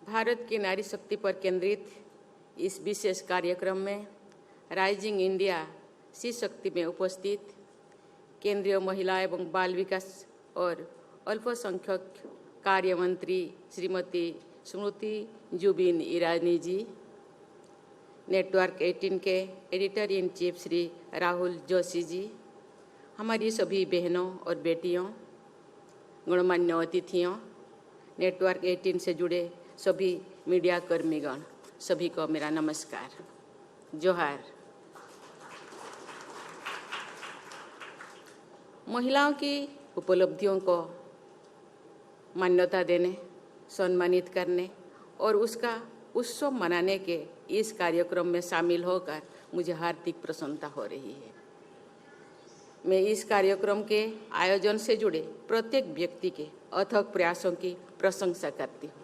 भारत की नारी शक्ति पर केंद्रित इस विशेष कार्यक्रम में राइजिंग इंडिया सी शक्ति में उपस्थित केंद्रीय महिला एवं बाल विकास और अल्पसंख्यक कार्य मंत्री श्रीमती स्मृति जुबिन ईरानी जी, नेटवर्क 18 के editor in chief Shri Rahul Joshi ji, हमारी सभी बहनों और बेटियों, गणमान्य अतिथियों, नेटवर्क 18 से जुड़े सभी मीडिया कर्मीगण, सभी को मेरा नमस्कार, जोहार। महिलाओं की उपलब्धियों को मान्यता देने, सम्मानित करने और उसका उत्सव मनाने के इस कार्यक्रम में शामिल होकर मुझे हार्दिक प्रसन्नता हो रही है। मैं इस कार्यक्रम के आयोजन से जुड़े प्रत्येक व्यक्ति के अथक प्रयासों की प्रशंसा करती हूँ।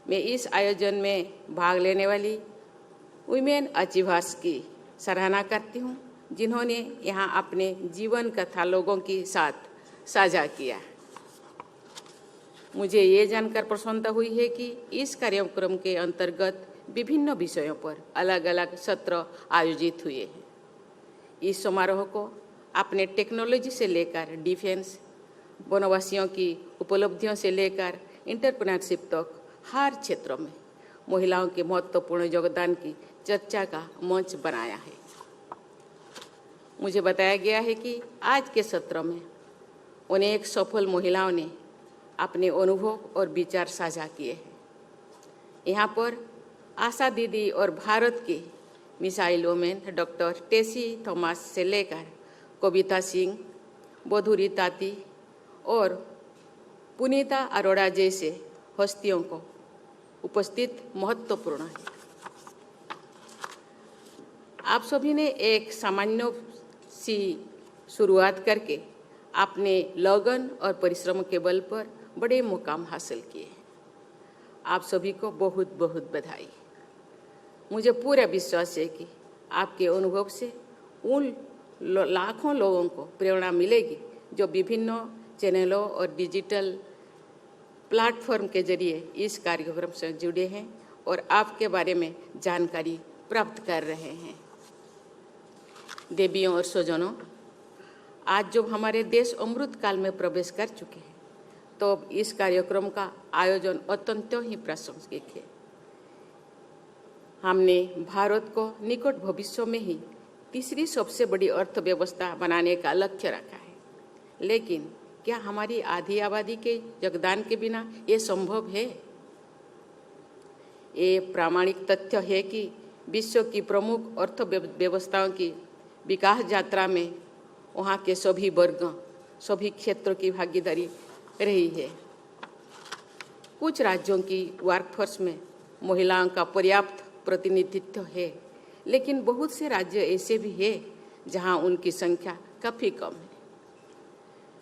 मैं इस आयोजन में भाग लेने वाली वुमेन अचीवर्स की सराहना करती हूँ, जिन्होंने यहाँ अपने जीवन कथा लोगों के साथ साझा किया। मुझे ये जानकर प्रसन्नता हुई है कि इस कार्यक्रम के अंतर्गत विभिन्न विषयों पर अलग अलग सत्र आयोजित हुए हैं। इस समारोह को अपने टेक्नोलॉजी से लेकर डिफेंस, वनवासियों की उपलब्धियों से लेकर एंटरप्रेन्योरशिप तक हर क्षेत्र में महिलाओं के महत्वपूर्ण योगदान की चर्चा का मंच बनाया है। मुझे बताया गया है कि आज के सत्र में अनेक सफल महिलाओं ने अपने अनुभव और विचार साझा किए हैं। यहाँ पर आशा दीदी और भारत के missile women doctor Tessy Thomas से लेकर कविता सिंह, बधुरी ताती और पुनीता अरोड़ा जैसे हस्तियों को उपस्थित महत्वपूर्ण है। आप सभी ने एक सामान्य सी शुरुआत करके अपने लगन और परिश्रम के बल पर बड़े मुकाम हासिल किए। आप सभी को बहुत बहुत बधाई। मुझे पूरा विश्वास है कि आपके अनुभव से उन लाखों लोगों को प्रेरणा मिलेगी जो विभिन्न चैनलों और डिजिटल प्लेटफॉर्म के जरिए इस कार्यक्रम से जुड़े हैं और आपके बारे में जानकारी प्राप्त कर रहे हैं। देवियों और स्वजनों, आज जब हमारे देश अमृत काल में प्रवेश कर चुके हैं, तो अब इस कार्यक्रम का आयोजन अत्यंत ही प्रासंगिक है। हमने भारत को निकट भविष्य में ही तीसरी सबसे बड़ी अर्थव्यवस्था बनाने का लक्ष्य रखा है, लेकिन क्या हमारी आधी आबादी के योगदान के बिना ये संभव है? ये प्रामाणिक तथ्य है कि विश्व की प्रमुख अर्थव्यवस्थाओं की विकास यात्रा में वहाँ के सभी वर्गों, सभी क्षेत्रों की भागीदारी रही है। कुछ राज्यों की वर्कफोर्स में महिलाओं का पर्याप्त प्रतिनिधित्व है, लेकिन बहुत से राज्य ऐसे भी हैं जहां उनकी संख्या काफ़ी कम है।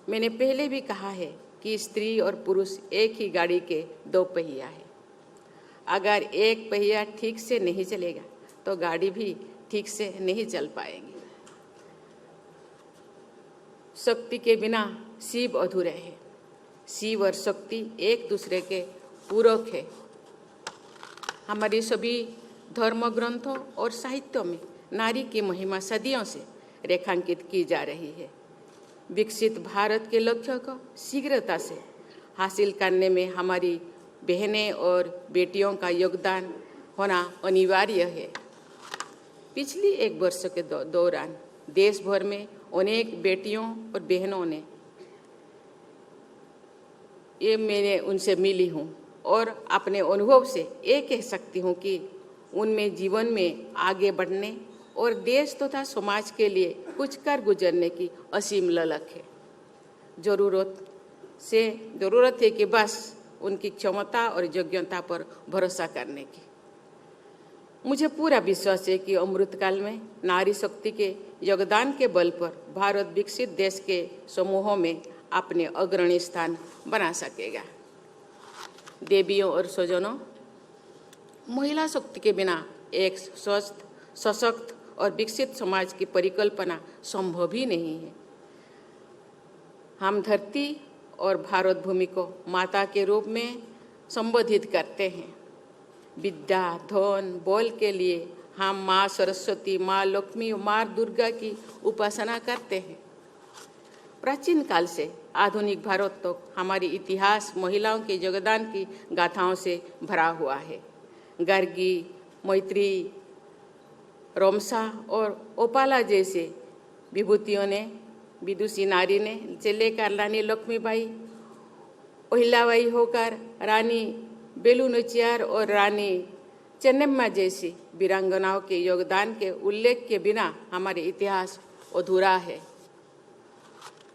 मैंने पहले भी कहा है कि स्त्री और पुरुष एक ही गाड़ी के दो पहिया है। अगर एक पहिया ठीक से नहीं चलेगा तो गाड़ी भी ठीक से नहीं चल पाएगी। शक्ति के बिना शिव अधूरे है। शिव और शक्ति एक दूसरे के पूरक है। हमारी सभी धर्म ग्रंथों और साहित्यों में नारी की महिमा सदियों से रेखांकित की जा रही है। विकसित भारत के लक्ष्य को शीघ्रता से हासिल करने में हमारी बहनें और बेटियों का योगदान होना अनिवार्य है। पिछली एक वर्ष के दौरान देश भर में अनेक बेटियों और बहनों ने मैंने उनसे मिली हूँ और अपने अनुभव से ये कह सकती हूँ कि उनमें जीवन में आगे बढ़ने और देश तथा समाज के लिए कुछ कर गुजरने की असीम ललक है। ज़रूरत है कि बस उनकी क्षमता और योग्यता पर भरोसा करने की। मुझे पूरा विश्वास है कि अमृतकाल में नारी शक्ति के योगदान के बल पर भारत विकसित देश के समूहों में अपने अग्रणी स्थान बना सकेगा। देवियों और स्वजनों, महिला शक्ति के बिना एक स्वस्थ, सशक्त और विकसित समाज की परिकल्पना संभव ही नहीं है। हम धरती और भारत भूमि को माता के रूप में संबोधित करते हैं। विद्या धन बल के लिए हम माँ सरस्वती, माँ लक्ष्मी, माँ दुर्गा की उपासना करते हैं। प्राचीन काल से आधुनिक भारत तक तो हमारी इतिहास महिलाओं के योगदान की गाथाओं से भरा हुआ है। गार्गी, मैत्री, रोमसा और ओपाला जैसे विभूतियों ने, विदुषी नारी ने से लेकर रानी लक्ष्मीबाई, अहिल्याबाई होकर रानी बेलू नाचियार और रानी चेन्नम्मा जैसी वीरांगनाओं के योगदान के उल्लेख के बिना हमारे इतिहास अधूरा है।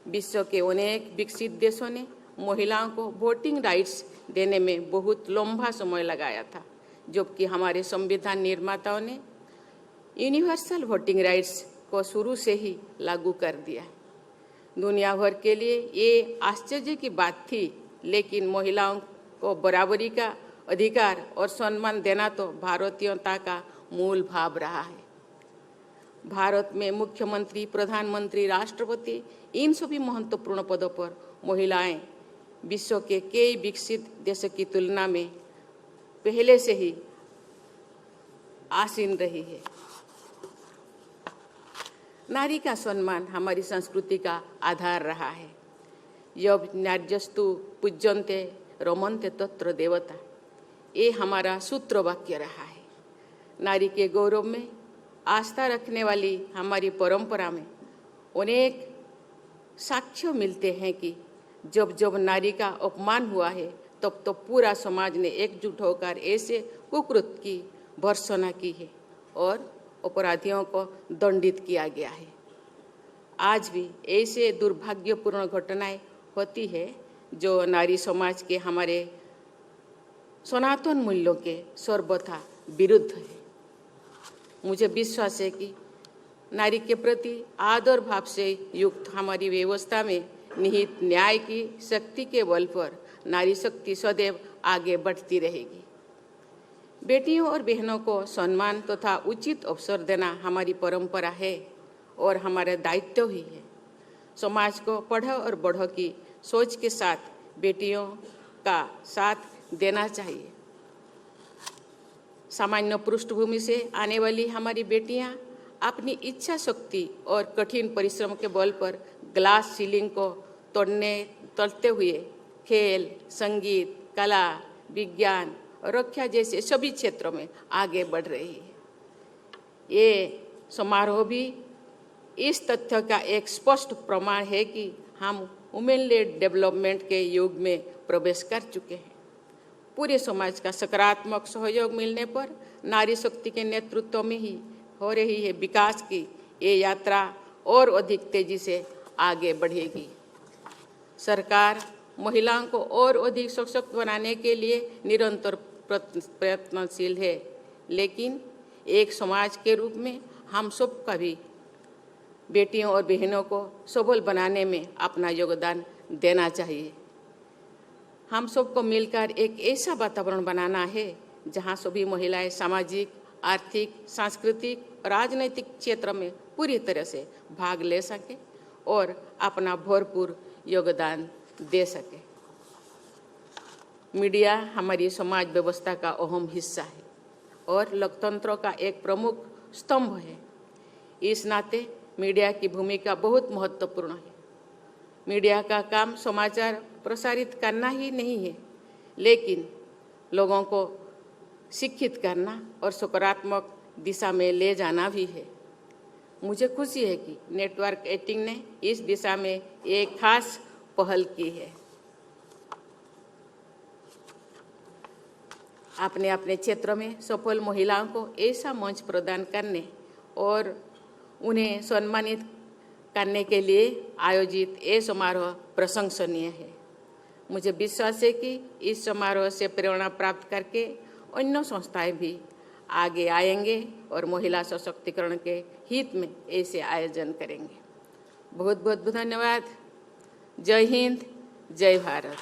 विश्व के अनेक विकसित देशों ने महिलाओं को वोटिंग राइट्स देने में बहुत लंबा समय लगाया था, जबकि हमारे संविधान निर्माताओं ने यूनिवर्सल वोटिंग राइट्स को शुरू से ही लागू कर दिया। दुनिया भर के लिए ये आश्चर्य की बात थी, लेकिन महिलाओं को बराबरी का अधिकार और सम्मान देना तो भारतीयता का मूल भाव रहा है। भारत में मुख्यमंत्री, प्रधानमंत्री, राष्ट्रपति, इन सभी महत्वपूर्ण पदों पर महिलाएं विश्व के कई विकसित देशों की तुलना में पहले से ही आसीन रही है। नारी का सम्मान हमारी संस्कृति का आधार रहा है। यब नार्यस्तु पूज्यन्ते रमन्ते तत्र देवता, ये हमारा सूत्र वाक्य रहा है। नारी के गौरव में आस्था रखने वाली हमारी परंपरा में अनेक साक्ष्य मिलते हैं कि जब जब नारी का अपमान हुआ है, तब तो पूरा समाज ने एकजुट होकर ऐसे कुकृत्य की भर्त्सना की है और अपराधियों को दंडित किया गया है। आज भी ऐसे दुर्भाग्यपूर्ण घटनाएं होती है जो नारी समाज के हमारे सनातन मूल्यों के सर्वथा विरुद्ध है। मुझे विश्वास है कि नारी के प्रति आदर भाव से युक्त हमारी व्यवस्था में निहित न्याय की शक्ति के बल पर नारी शक्ति सदैव आगे बढ़ती रहेगी। बेटियों और बहनों को सम्मान तथा उचित अवसर देना हमारी परंपरा है और हमारा दायित्व ही है। समाज को पढ़ो और बढ़ो की सोच के साथ बेटियों का साथ देना चाहिए। सामान्य पृष्ठभूमि से आने वाली हमारी बेटियां अपनी इच्छा शक्ति और कठिन परिश्रम के बल पर ग्लास सीलिंग को तोड़ते हुए खेल, संगीत, कला, विज्ञान और रक्षा जैसे सभी क्षेत्रों में आगे बढ़ रही है। ये समारोह भी इस तथ्य का एक स्पष्ट प्रमाण है कि हम वुमेन लेड डेवलपमेंट के युग में प्रवेश कर चुके हैं। पूरे समाज का सकारात्मक सहयोग मिलने पर नारी शक्ति के नेतृत्व में ही हो रही है विकास की ये यात्रा और अधिक तेजी से आगे बढ़ेगी। सरकार महिलाओं को और अधिक सशक्त बनाने के लिए निरंतर प्रयत्नशील है, लेकिन एक समाज के रूप में हम सबका भी बेटियों और बहनों को सबल बनाने में अपना योगदान देना चाहिए। हम सबको मिलकर एक ऐसा वातावरण बनाना है जहां सभी महिलाएं सामाजिक, आर्थिक, सांस्कृतिक, राजनीतिक क्षेत्र में पूरी तरह से भाग ले सके और अपना भरपूर योगदान दे सके। मीडिया हमारी समाज व्यवस्था का अहम हिस्सा है और लोकतंत्र का एक प्रमुख स्तंभ है। इस नाते मीडिया की भूमिका बहुत महत्वपूर्ण है। मीडिया का काम समाचार प्रसारित करना ही नहीं है, लेकिन लोगों को शिक्षित करना और सकारात्मक दिशा में ले जाना भी है। मुझे खुशी है कि नेटवर्क 18 ने इस दिशा में एक खास पहल की है। अपने अपने क्षेत्र में सफल महिलाओं को ऐसा मंच प्रदान करने और उन्हें सम्मानित करने के लिए आयोजित ये समारोह प्रशंसनीय है। मुझे विश्वास है कि इस समारोह से प्रेरणा प्राप्त करके अन्य संस्थाएं भी आगे आएंगे और महिला सशक्तिकरण के हित में ऐसे आयोजन करेंगे। बहुत बहुत धन्यवाद। जय हिंद, जय भारत।